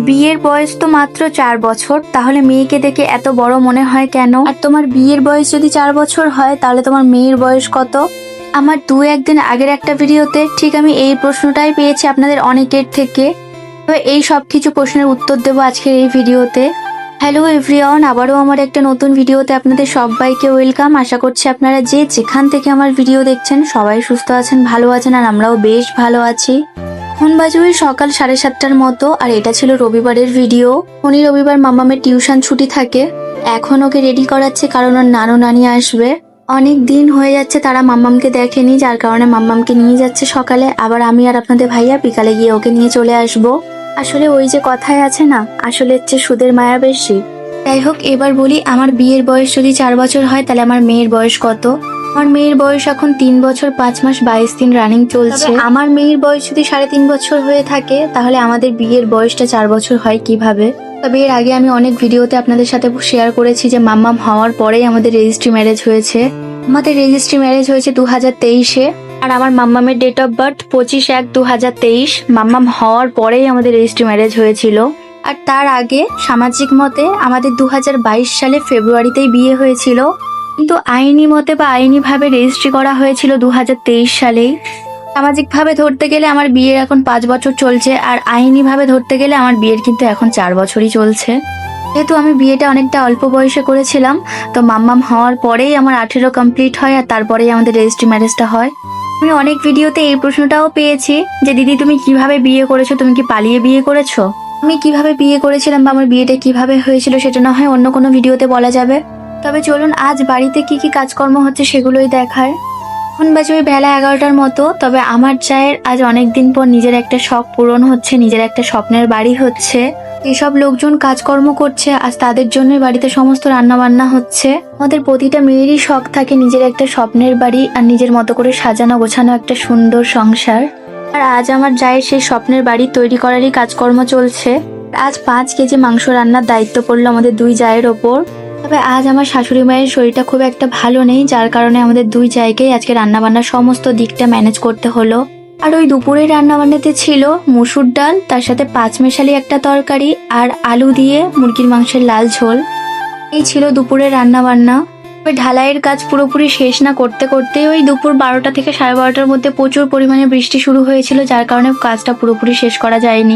বিয়ের বয়স তো মাত্র 4 বছর, তাহলে মেয়েকে দেখে এত বড় মনে হয় কেন? আর তোমার বিয়ের বয়স যদি 4 বছর হয় তাহলে তোমার মেয়ের বয়স কত? আমার দু একদিন আগের একটা ভিডিওতে ঠিক আমি এই প্রশ্নটাই পেয়েছি আপনাদের অনেকের থেকে। তো এই সব কিছু প্রশ্নের উত্তর দেবো আজকের এই ভিডিওতে। হ্যালো এভরিওয়ান, আবারও আমার একটা নতুন ভিডিওতে আপনাদের সবাইকে ওয়েলকাম। আশা করছি আপনারা যে যেখান থেকে আমার ভিডিও দেখছেন সবাই সুস্থ আছেন, ভালো আছেন, আর আমরাও বেশ ভালো আছি। এখন বাজে ওই সকাল 7:30টার মতো, আর এটা ছিল রবিবারের ভিডিও। শনি রবিবার মাম্মামের টিউশন ছুটি থাকে। এখন ওকে রেডি করাচ্ছে কারণ ওর নানু নানি আসবে। অনেক দিন হয়ে যাচ্ছে তারা মাম্মামকে দেখেনি, যার কারণে মাম্মামকে নিয়ে যাচ্ছে সকালে, আবার আমি আর আপনাদের ভাইয়া বিকালে গিয়ে ওকে নিয়ে চলে আসবো। আসলে ওই যে কথায় আছে না, আসলে হচ্ছে সুদের মায়া বেশি। যাই হোক, এবার বলি আমার বিয়ের বয়স যদি 4 বছর হয় তাহলে আমার মেয়ের বয়স কত? আমার মেয়ের বয়স এখন 3 বছর 5 মাস 22 দিন রানিং চলছে। আমার মেয়ের বয়স যদি 3.5 বছর হয়ে থাকে তাহলে আমাদের বিয়ের বয়সটা 4 বছর হয় কিভাবে? তবে এর আগে আমি অনেক ভিডিওতে আপনাদের সাথে শেয়ার করেছি যে মাম্মাম হওয়ার পরেই আমাদের রেজিস্ট্রি ম্যারেজ হয়েছে। আমাদের রেজিস্ট্রি ম্যারেজ হয়েছে 2023-এ, আর আমার মাম্মামের ডেট অফ বার্থ 25/1/2023। মাম্মাম হওয়ার পরেই আমাদের রেজিস্ট্রি ম্যারেজ হয়েছিল। আর তার আগে সামাজিক মতে আমাদের 2022 সালে ফেব্রুয়ারিতেই বিয়ে হয়েছিল, কিন্তু আইনি মতে বা আইনি ভাবে রেজিস্ট্রি করা হয়েছিল 2023 সালেই। সামাজিক ভাবে ধরতে গেলে আমার বিয়ের এখন 5 বছর চলছে, আর আইনি ভাবে ধরতে গেলে আমার বিয়ের কিন্তু এখন 4 বছরই চলছে। যেহেতু আমি বিয়েটা অনেকটা অল্প বয়সে করেছিলাম, তো মাম্মাম হওয়ার পরেই আমার 18 কমপ্লিট হয়, আর তারপরেই আমাদের রেজিস্ট্রি ম্যারেজটা হয়। আমি অনেক ভিডিওতে এই প্রশ্নটাও পেয়েছি যে দিদি তুমি কিভাবে বিয়ে করেছো, তুমি কি পালিয়ে বিয়ে করেছো? আমি কিভাবে বিয়ে করেছিলাম বা আমার বিয়েটা কিভাবে হয়েছিল সেটা না হয় অন্য কোনো ভিডিওতে বলা যাবে। তবে চলুন আজ বাড়িতে কি কি কাজকর্ম হচ্ছে সেগুলোই দেখায়। এখন বাজে ওই বেলা 11টার মতো। তবে আমার চায়ের আজ অনেক দিন পর নিজের একটা শখ পূরণ হচ্ছে, নিজের একটা স্বপ্নের বাড়ি হচ্ছে। এসব লোকজন কাজকর্ম করছে, আজ তাদের জন্যই বাড়িতে সমস্ত রান্না বান্না হচ্ছে। আমাদের প্রতিটা মেয়েরই শখ থাকে নিজের একটা স্বপ্নের বাড়ি আর নিজের মতো করে সাজানো গোছানো একটা সুন্দর সংসার। আর আজ আমার জায়ের সেই স্বপ্নের বাড়ি তৈরি করারই কাজকর্ম চলছে। আজ 5 কেজি মাংস রান্নার দায়িত্ব পড়লো আমাদের দুই জায়ের ওপর। তবে আজ আমার শাশুড়ি মায়ের শরীরটা খুব একটা ভালো নেই, যার কারণে আমাদের দুই জায়গায় আজকে রান্নাবান্নার সমস্ত দিকটা ম্যানেজ করতে হলো। আর ওই দুপুরের রান্নাবান্নাতে ছিল মুসুর ডাল, তার সাথে 5 মেশালি একটা তরকারি, আর আলু দিয়ে মুরগির মাংসের লাল ঝোল। এই ছিল দুপুরের রান্নাবান্না। ওই ঢালাইয়ের কাজ পুরোপুরি শেষ না করতে করতে ওই দুপুর 12টা থেকে 12:30টার মধ্যে প্রচুর পরিমাণে বৃষ্টি শুরু হয়েছিল, যার কারণে কাজটা পুরোপুরি শেষ করা যায়নি।